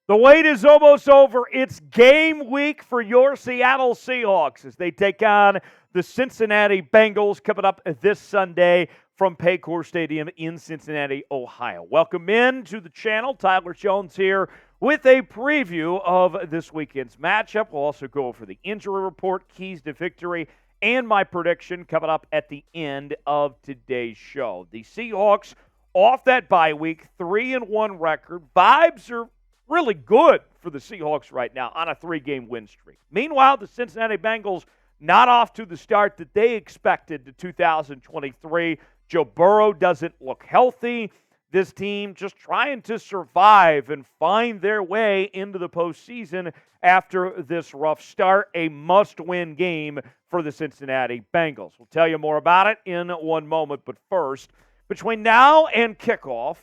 The wait is almost over. It's game week for your Seattle Seahawks as they take on the Cincinnati Bengals coming up this Sunday from Paycor Stadium in Cincinnati, Ohio. Welcome in to the channel. Tyler Jones here with a preview of this weekend's matchup. We'll also go over the injury report, keys to victory, and my prediction coming up at the end of today's show. The Seahawks off that bye week, 3-1 record. Vibes are really good for the Seahawks right now on a 3-game win streak. Meanwhile, the Cincinnati Bengals not off to the start that they expected to 2023. Joe Burrow doesn't look healthy. This team just trying to survive and find their way into the postseason after this rough start. A must-win game for the Cincinnati Bengals. We'll tell you more about it in one moment, but first, between now and kickoff,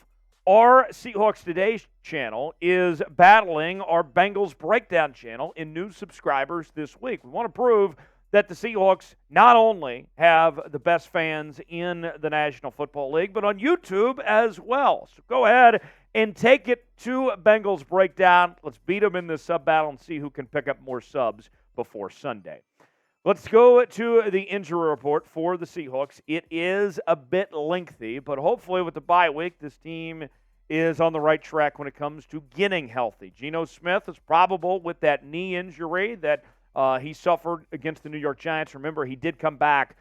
our Seahawks Today channel is battling our Bengals Breakdown channel in new subscribers this week. We want to prove that the Seahawks not only have the best fans in the National Football League, but on YouTube as well. So go ahead and take it to Bengals Breakdown. Let's beat them in this sub battle and see who can pick up more subs before Sunday. Let's go to the injury report for the Seahawks. It is a bit lengthy, but hopefully with the bye week, this team is on the right track when it comes to getting healthy. Geno Smith is probable with that knee injury that he suffered against the New York Giants. Remember, he did come back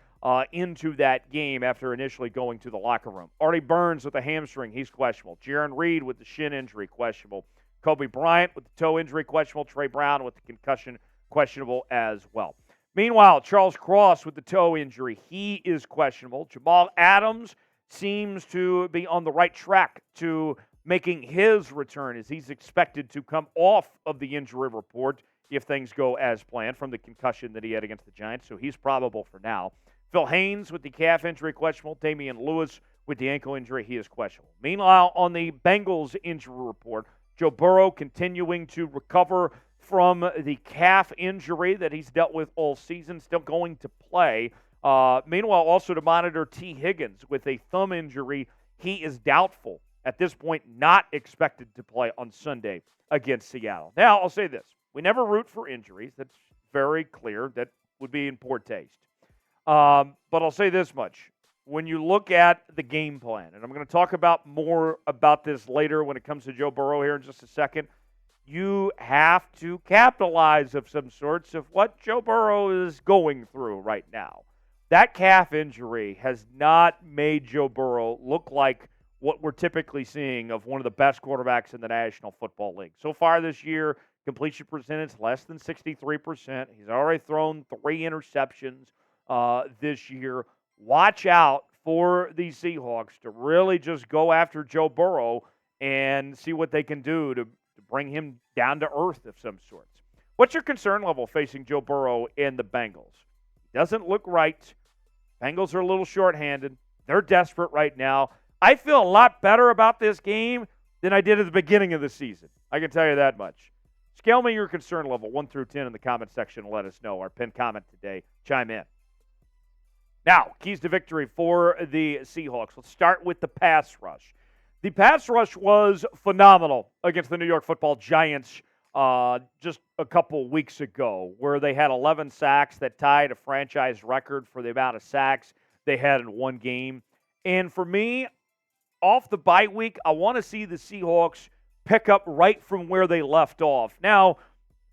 into that game after initially going to the locker room. Artie Burns with a hamstring, he's questionable. Jarran Reed with the shin injury, questionable. Coby Bryant with the toe injury, questionable. Tre Brown with the concussion, questionable as well. Meanwhile, Charles Cross with the toe injury, he is questionable. Jamal Adams seems to be on the right track to making his return as he's expected to come off of the injury report if things go as planned from the concussion that he had against the Giants, so he's probable for now. Phil Haynes with the calf injury, questionable. Damien Lewis with the ankle injury, he is questionable. Meanwhile, on the Bengals injury report, Joe Burrow continuing to recover from the calf injury that he's dealt with all season, still going to play. Meanwhile, also to monitor T. Higgins with a thumb injury. He is doubtful at this point, not expected to play on Sunday against Seattle. Now, I'll say this. We never root for injuries. That's very clear. That would be in poor taste. But I'll say this much. When you look at the game plan, and I'm going to talk about more about this later when it comes to Joe Burrow here in just a second, you have to capitalize of some sorts of what Joe Burrow is going through right now. That calf injury has not made Joe Burrow look like what we're typically seeing of one of the best quarterbacks in the National Football League. So far this year, completion percentage less than 63%. He's already thrown 3 interceptions this year. Watch out for these Seahawks to really just go after Joe Burrow and see what they can do to bring him down to earth of some sorts. What's your concern level facing Joe Burrow and the Bengals? Doesn't look right. Bengals are a little shorthanded. They're desperate right now. I feel a lot better about this game than I did at the beginning of the season. I can tell you that much. Scale me your concern level 1 through 10 in the comment section and let us know. Our pinned comment today. Chime in. Now, keys to victory for the Seahawks. Let's start with the pass rush. The pass rush was phenomenal against the New York Football Giants just a couple weeks ago, where they had 11 sacks that tied a franchise record for the amount of sacks they had in one game. And for me, off the bye week, I want to see the Seahawks pick up right from where they left off. Now,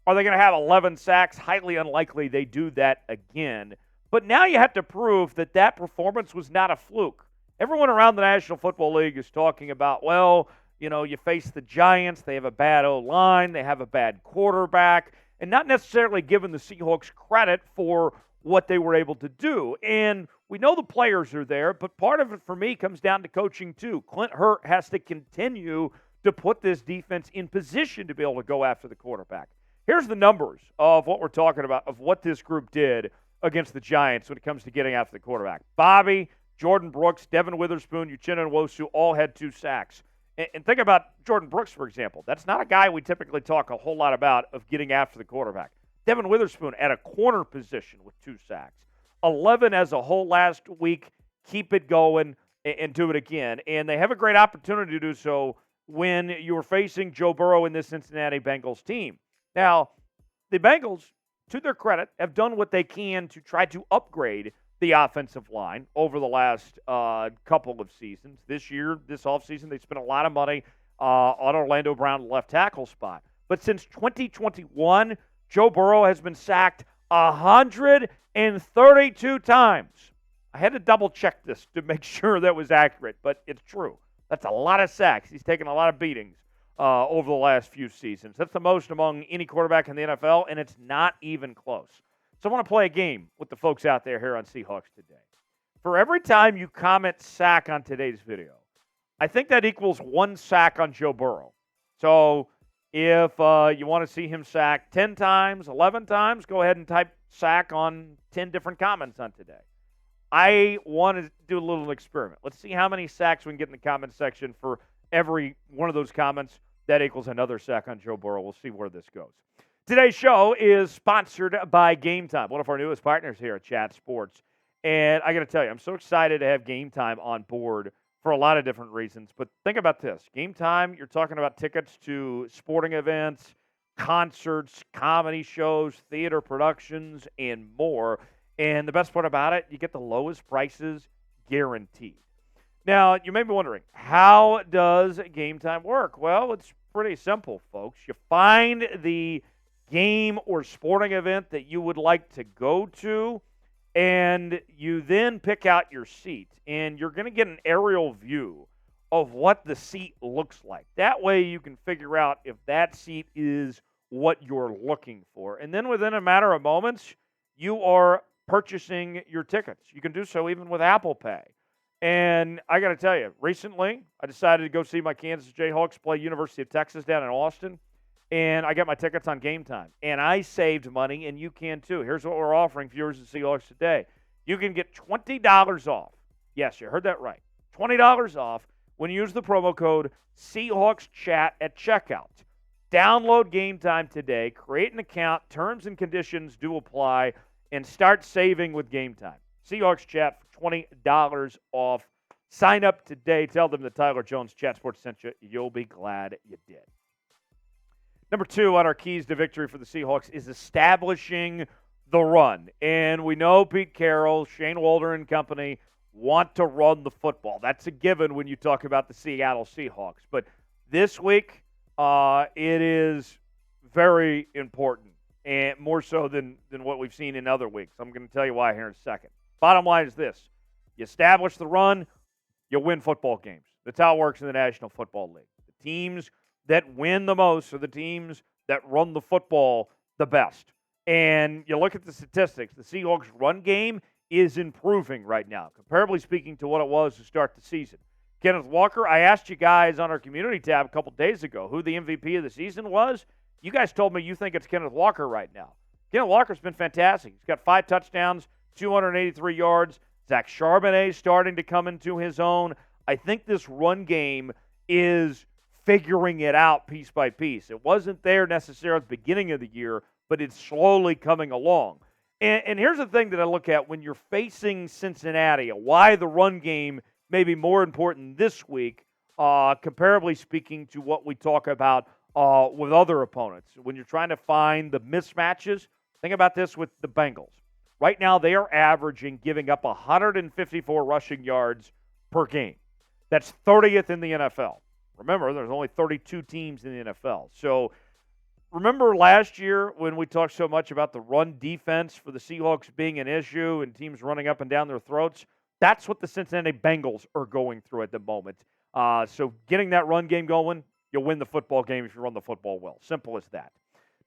are they going to have 11 sacks? Highly unlikely they do that again. But now you have to prove that that performance was not a fluke. Everyone around the National Football League is talking about, well, you know, you face the Giants, they have a bad O-line, they have a bad quarterback, and not necessarily giving the Seahawks credit for what they were able to do. And we know the players are there, but part of it for me comes down to coaching too. Clint Hurt has to continue to put this defense in position to be able to go after the quarterback. Here's the numbers of what we're talking about, of what this group did against the Giants when it comes to getting after the quarterback. Bobby, Jordan Brooks, Devin Witherspoon, Uchenna Nwosu all had 2 sacks. And think about Jordan Brooks, for example. That's not a guy we typically talk a whole lot about of getting after the quarterback. Devin Witherspoon at a corner position with 2 sacks. 11 as a whole last week. Keep it going and do it again. And they have a great opportunity to do so when you were facing Joe Burrow in this Cincinnati Bengals team. Now, the Bengals, to their credit, have done what they can to try to upgrade the offensive line over the last couple of seasons. This year, this offseason, they spent a lot of money on Orlando Brown left tackle spot. But since 2021, Joe Burrow has been sacked 132 times. I had to double check this to make sure that was accurate, but it's true. That's a lot of sacks. He's taken a lot of beatings over the last few seasons. That's the most among any quarterback in the NFL, and it's not even close. So I want to play a game with the folks out there here on Seahawks Today. For every time you comment sack on today's video, I think that equals 1 sack on Joe Burrow. So if you want to see him sack 10 times, 11 times, go ahead and type sack on 10 different comments on today. I want to do a little experiment. Let's see how many sacks we can get in the comment section for every one of those comments. That equals another sack on Joe Burrow. We'll see where this goes. Today's show is sponsored by Game Time, one of our newest partners here at Chat Sports. And I got to tell you, I'm so excited to have Game Time on board for a lot of different reasons. But think about this. Game Time, you're talking about tickets to sporting events, concerts, comedy shows, theater productions, and more. And the best part about it, you get the lowest prices guaranteed. Now, you may be wondering, how does Game Time work? Well, it's pretty simple, folks. You find the game or sporting event that you would like to go to, and you then pick out your seat. And you're going to get an aerial view of what the seat looks like. That way you can figure out if that seat is what you're looking for. And then within a matter of moments, you are purchasing your tickets. You can do so even with Apple Pay. And I got to tell you, recently I decided to go see my Kansas Jayhawks play University of Texas down in Austin, and I got my tickets on Game Time. And I saved money, and you can too. Here's what we're offering viewers of Seahawks Today. You can get $20 off. Yes, you heard that right. $20 off when you use the promo code SeahawksChat at checkout. Download Game Time today, create an account, terms and conditions do apply, and start saving with Game Time. Seahawks Chat for $20 off. Sign up today. Tell them that Tyler Jones Chat Sports sent you. You'll be glad you did. Number 2 on our keys to victory for the Seahawks is establishing the run. And we know Pete Carroll, Shane Walter and company want to run the football. That's a given when you talk about the Seattle Seahawks. But this week, it is very important. And more so than what we've seen in other weeks. I'm going to tell you why here in a second. Bottom line is this. You establish the run, you win football games. That's how it works in the National Football League. The teams that win the most are the teams that run the football the best. And you look at the statistics. The Seahawks' run game is improving right now, comparably speaking to what it was to start the season. Kenneth Walker, I asked you guys on our community tab a couple days ago who the MVP of the season was. You guys told me you think it's Kenneth Walker right now. Kenneth Walker's been fantastic. He's got 5 touchdowns, 283 yards. Zach Charbonnet starting to come into his own. I think this run game is figuring it out piece by piece. It wasn't there necessarily at the beginning of the year, but it's slowly coming along. And here's the thing that I look at when you're facing Cincinnati, why the run game may be more important this week, comparably speaking to what we talk about with other opponents. When you're trying to find the mismatches, think about this with the Bengals. Right now, they are averaging giving up 154 rushing yards per game. That's 30th in the NFL. Remember, there's only 32 teams in the NFL. So remember last year when we talked so much about the run defense for the Seahawks being an issue and teams running up and down their throats? That's what the Cincinnati Bengals are going through at the moment. So getting that run game going, you'll win the football game if you run the football well. Simple as that.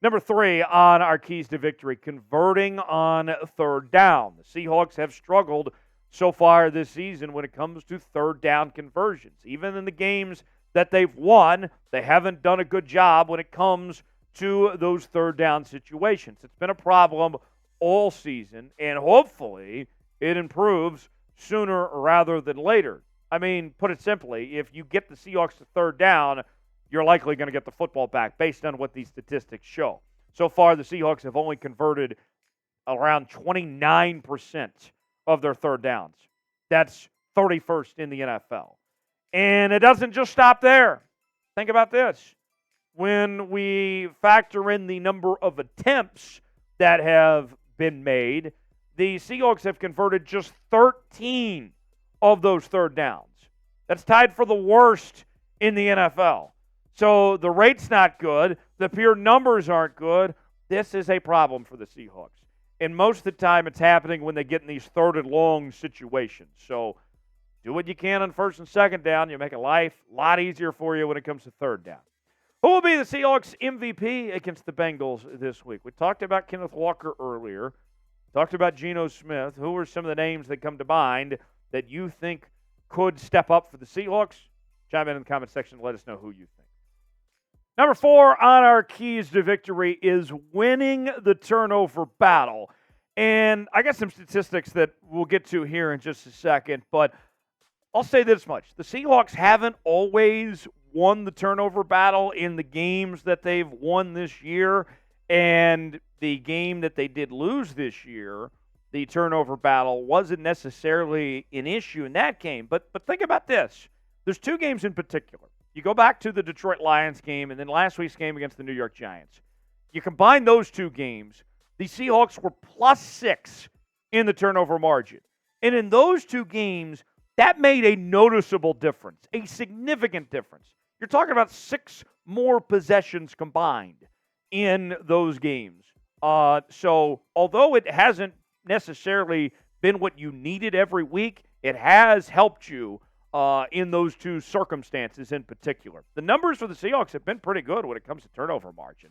Number 3 on our keys to victory, converting on third down. The Seahawks have struggled so far this season when it comes to third down conversions. Even in the games that they've won, they haven't done a good job when it comes to those third down situations. It's been a problem all season, and hopefully it improves sooner rather than later. I mean, put it simply, if you get the Seahawks to third down, you're likely going to get the football back based on what these statistics show. So far, the Seahawks have only converted around 29% of their third downs. That's 31st in the NFL. And it doesn't just stop there. think about this. When we factor in the number of attempts that have been made, the Seahawks have converted just 13 of those third downs. That's tied for the worst in the NFL. So the rate's not good. The pure numbers aren't good. This is a problem for the Seahawks. And most of the time it's happening when they get in these third and long situations. So do what you can on first and second down. You make a life a lot easier for you when it comes to third down. Who will be the Seahawks MVP against the Bengals this week? We talked about Kenneth Walker earlier. Talked about Geno Smith. Who are some of the names that come to mind that you think could step up for the Seahawks? Chime in the comment section and let us know who you think. Number 4 on our keys to victory is winning the turnover battle. And I got some statistics that we'll get to here in just a second, but I'll say this much. The Seahawks haven't always won the turnover battle in the games that they've won this year, and the game that they did lose this year, the turnover battle, wasn't necessarily an issue in that game. But think about this. There's 2 games in particular. You go back to the Detroit Lions game and then last week's game against the New York Giants. You combine those 2 games, the Seahawks were +6 in the turnover margin. And in those 2 games, that made a noticeable difference, a significant difference. You're talking about 6 more possessions combined in those games. So although it hasn't necessarily been what you needed every week, it has helped you in those 2 circumstances in particular. The numbers for the Seahawks have been pretty good when it comes to turnover margin.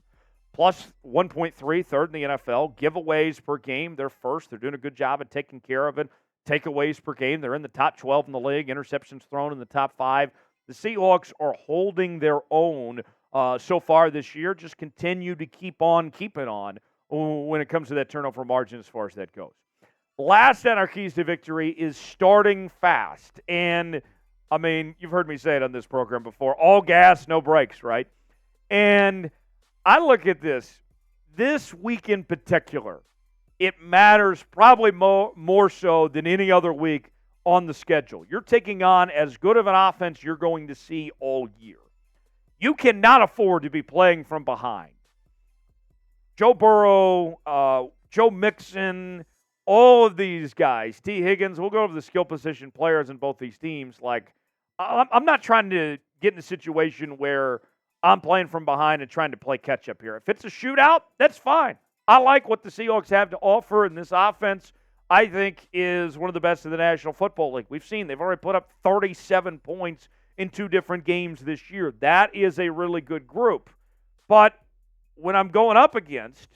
Plus 1.3, third in the NFL. Giveaways per game, they're first. They're doing a good job of taking care of it. Takeaways per game, they're in the top 12 in the league. Interceptions thrown in the top 5. The Seahawks are holding their own so far this year. Just continue to keep on keeping on when it comes to that turnover margin as far as that goes. Last on our keys to victory is starting fast. And, I mean, you've heard me say it on this program before. All gas, no brakes, right? And I look at this week in particular, it matters probably more so than any other week on the schedule. You're taking on as good of an offense you're going to see all year. You cannot afford to be playing from behind. Joe Burrow, Joe Mixon, all of these guys, T. Higgins, we'll go over the skill position players in both these teams. Like, I'm not trying to get in a situation where I'm playing from behind and trying to play catch-up here. If it's a shootout, that's fine. I like what the Seahawks have to offer in this offense. I think is one of the best in the National Football League. We've seen they've already put up 37 points in 2 different games this year. That is a really good group. But when I'm going up against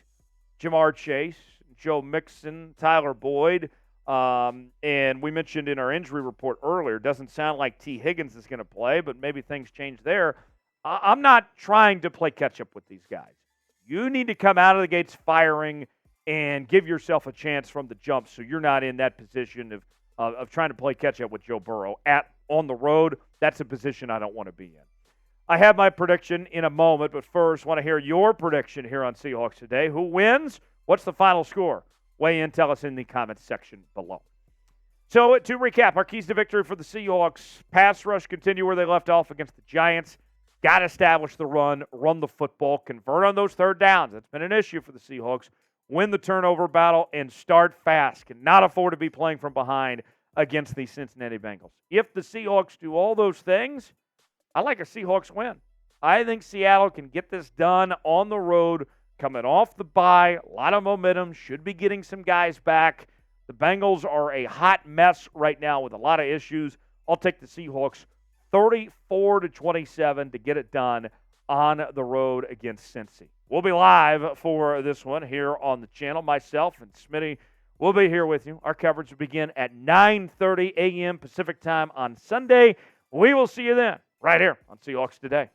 Jamar Chase, Joe Mixon, Tyler Boyd, and we mentioned in our injury report earlier, doesn't sound like T. Higgins is going to play, but maybe things change there. I'm not trying to play catch-up with these guys. You need to come out of the gates firing and give yourself a chance from the jump so you're not in that position of trying to play catch-up with Joe Burrow on the road. That's a position I don't want to be in. I have my prediction in a moment, but first, I want to hear your prediction here on Seahawks Today. Who wins? What's the final score? Weigh in, tell us in the comments section below. So, to recap, our keys to victory for the Seahawks: pass rush continue where they left off against the Giants. Got to establish the run the football, convert on those third downs. That's been an issue for the Seahawks. Win the turnover battle and start fast. Cannot afford to be playing from behind against the Cincinnati Bengals. If the Seahawks do all those things, I like a Seahawks win. I think Seattle can get this done on the road, coming off the bye. A lot of momentum. Should be getting some guys back. The Bengals are a hot mess right now with a lot of issues. I'll take the Seahawks 34-27 to get it done on the road against Cincy. We'll be live for this one here on the channel. Myself and Smitty will be here with you. Our coverage will begin at 9:30 a.m. Pacific time on Sunday. We will see you then, right here on Seahawks Today.